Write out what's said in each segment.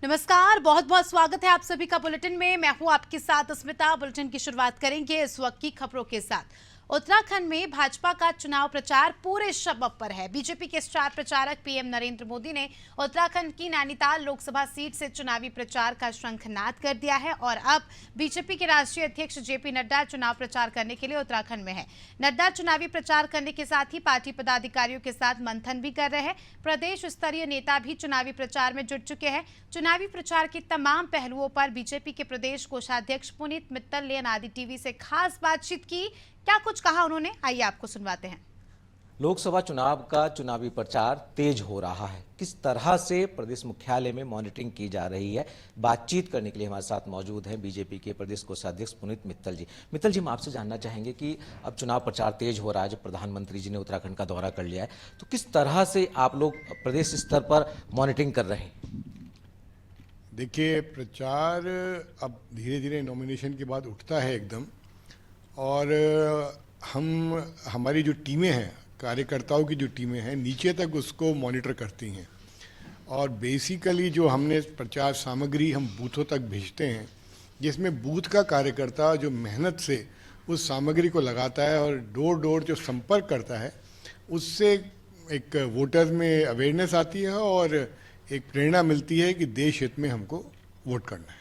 नमस्कार, बहुत बहुत स्वागत है आप सभी का बुलेटिन में। मैं हूं आपके साथ स्मिता। बुलेटिन की शुरुआत करेंगे इस वक्त की खबरों के साथ। उत्तराखंड में भाजपा का चुनाव प्रचार पूरे शबब पर है। बीजेपी के स्टार प्रचारक पीएम नरेंद्र मोदी ने उत्तराखंड की नैनीताल लोकसभा सीट से चुनावी प्रचार का शंखनाद कर दिया है और अब बीजेपी के राष्ट्रीय अध्यक्ष जेपी नड्डा चुनाव प्रचार करने के लिए उत्तराखंड में है। नड्डा चुनावी प्रचार करने के साथ ही पार्टी पदाधिकारियों के साथ मंथन भी कर रहे हैं। प्रदेश स्तरीय नेता भी चुनावी प्रचार में जुट चुके हैं। चुनावी प्रचार के तमाम पहलुओं पर बीजेपी के प्रदेश कोषाध्यक्ष पुनीत मित्तल ने अनादि टीवी से खास बातचीत की। क्या कुछ कहा उन्होंने, आइए आपको सुनवाते हैं। लोकसभा चुनाव का चुनावी प्रचार तेज हो रहा है। किस तरह से प्रदेश मुख्यालय में मॉनिटरिंग की जा रही है, बातचीत करने के लिए हमारे साथ मौजूद हैं बीजेपी के प्रदेश कोषाध्यक्ष पुनीत मित्तल जी। मित्तल जी, हम आपसे जानना चाहेंगे कि अब चुनाव प्रचार तेज हो रहा है, जब प्रधानमंत्री जी ने उत्तराखंड का दौरा कर लिया है, तो किस तरह से आप लोग प्रदेश स्तर पर मॉनिटरिंग कर रहे हैं? देखिए, प्रचार अब धीरे धीरे नॉमिनेशन के बाद उठता है एकदम, और हमारी जो टीमें हैं, कार्यकर्ताओं की जो टीमें हैं, नीचे तक उसको मॉनिटर करती हैं। और बेसिकली जो हमने प्रचार सामग्री हम बूथों तक भेजते हैं, जिसमें बूथ का कार्यकर्ता जो मेहनत से उस सामग्री को लगाता है और डोर डोर जो संपर्क करता है, उससे एक वोटर्स में अवेयरनेस आती है और एक प्रेरणा मिलती है कि देश हित में हमको वोट करना है।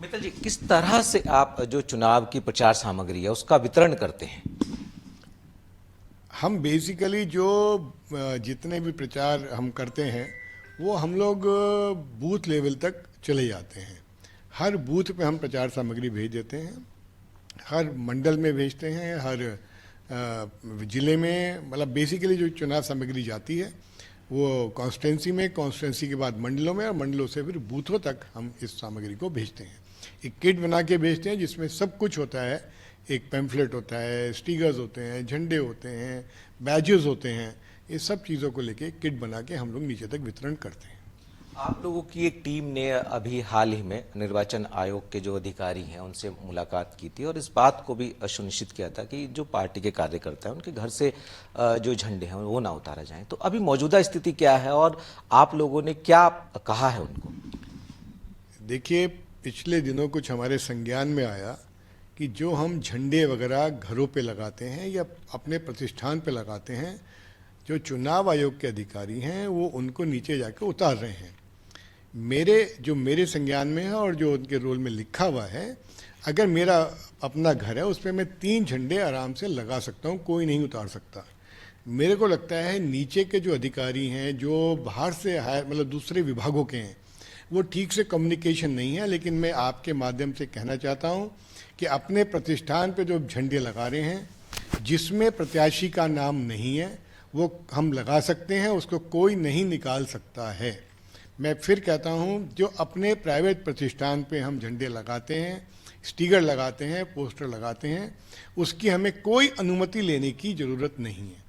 मित्तल जी, किस तरह से आप जो चुनाव की प्रचार सामग्री है उसका वितरण करते हैं? हम बेसिकली जो जितने भी प्रचार हम करते हैं वो हम लोग बूथ लेवल तक चले जाते हैं। हर बूथ पे हम प्रचार सामग्री भेज देते हैं, हर मंडल में भेजते हैं, हर जिले में। मतलब बेसिकली जो चुनाव सामग्री जाती है वो कॉन्स्टिट्यूंसी में, कॉन्स्टिट्यूंसी के बाद मंडलों में, और मंडलों से फिर बूथों तक हम इस सामग्री को भेजते हैं। एक किट बना के भेजते हैं जिसमें सब कुछ होता है। एक पैम्फलेट होता है, स्टिकर्स होते हैं, झंडे होते हैं, बैजेस होते हैं। ये सब चीज़ों को लेके किट बना के हम लोग नीचे तक वितरण करते हैं। आप लोगों की एक टीम ने अभी हाल ही में निर्वाचन आयोग के जो अधिकारी हैं उनसे मुलाकात की थी और इस बात को भी सुनिश्चित किया था कि जो पार्टी के कार्यकर्ता हैं उनके घर से जो झंडे हैं वो ना उतारा जाएं। तो अभी मौजूदा स्थिति क्या है और आप लोगों ने क्या कहा है उनको? देखिए, पिछले दिनों कुछ हमारे संज्ञान में आया कि जो हम झंडे वगैरह घरों पे लगाते हैं या अपने प्रतिष्ठान पे लगाते हैं, जो चुनाव आयोग के अधिकारी हैं वो उनको नीचे जाके उतार रहे हैं। मेरे संज्ञान में है और जो उनके रोल में लिखा हुआ है, अगर मेरा अपना घर है उस पर मैं 3 झंडे आराम से लगा सकता हूँ, कोई नहीं उतार सकता। मेरे को लगता है नीचे के जो अधिकारी हैं, जो बाहर से मतलब दूसरे विभागों के हैं, वो ठीक से कम्युनिकेशन नहीं है। लेकिन मैं आपके माध्यम से कहना चाहता हूँ कि अपने प्रतिष्ठान पे जो झंडे लगा रहे हैं, जिसमें प्रत्याशी का नाम नहीं है, वो हम लगा सकते हैं, उसको कोई नहीं निकाल सकता है। मैं फिर कहता हूँ, जो अपने प्राइवेट प्रतिष्ठान पे हम झंडे लगाते हैं, स्टिकर लगाते हैं, पोस्टर लगाते हैं, उसकी हमें कोई अनुमति लेने की ज़रूरत नहीं है।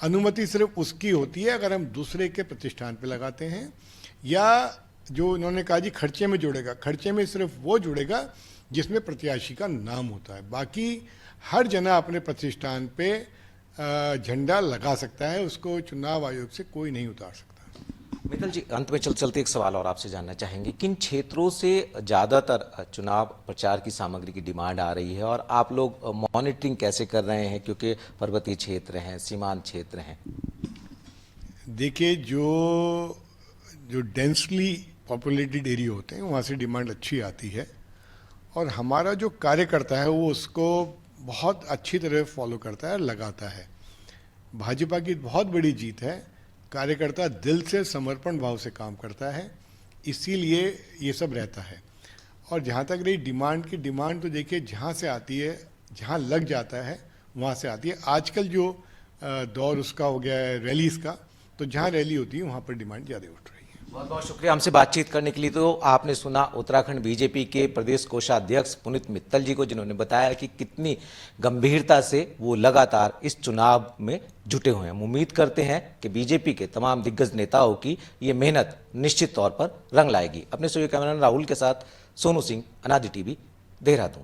अनुमति सिर्फ उसकी होती है अगर हम दूसरे के प्रतिष्ठान पे लगाते हैं, या जो उन्होंने कहा जी खर्चे में जुड़ेगा, खर्चे में सिर्फ वो जुड़ेगा जिसमें प्रत्याशी का नाम होता है। बाकी हर जना अपने प्रतिष्ठान पे झंडा लगा सकता है, उसको चुनाव आयोग से कोई नहीं उतार सकता। मित्तल जी, अंत में चलते एक सवाल और आपसे जानना चाहेंगे, किन क्षेत्रों से ज़्यादातर चुनाव प्रचार की सामग्री की डिमांड आ रही है और आप लोग मॉनिटरिंग कैसे कर रहे हैं, क्योंकि पर्वतीय क्षेत्र हैं, सीमांत क्षेत्र हैं? देखिए, जो डेंसली पॉपुलेटेड एरिया होते हैं वहाँ से डिमांड अच्छी आती है, और हमारा जो कार्यकर्ता है वो उसको बहुत अच्छी तरह फॉलो करता है, लगाता है। भाजपा की बहुत बड़ी जीत है, कार्यकर्ता दिल से समर्पण भाव से काम करता है, इसीलिए ये सब रहता है। और जहाँ तक रही डिमांड की, डिमांड तो देखिए जहाँ से आती है, जहाँ लग जाता है वहाँ से आती है। आजकल जो दौर उसका हो गया है रैलीज़ का, तो जहाँ रैली होती है वहाँ पर डिमांड ज़्यादा उठ रही है। बहुत बहुत शुक्रिया हमसे बातचीत करने के लिए। तो आपने सुना उत्तराखंड बीजेपी के प्रदेश कोषाध्यक्ष पुनीत मित्तल जी को, जिन्होंने बताया कि कितनी गंभीरता से वो लगातार इस चुनाव में जुटे हुए हैं। उम्मीद करते हैं कि बीजेपी के तमाम दिग्गज नेताओं की ये मेहनत निश्चित तौर पर रंग लाएगी। अपने स्टूडियो कैमरामैन राहुल के साथ सोनू सिंह, अनादि टीवी, देहरादून।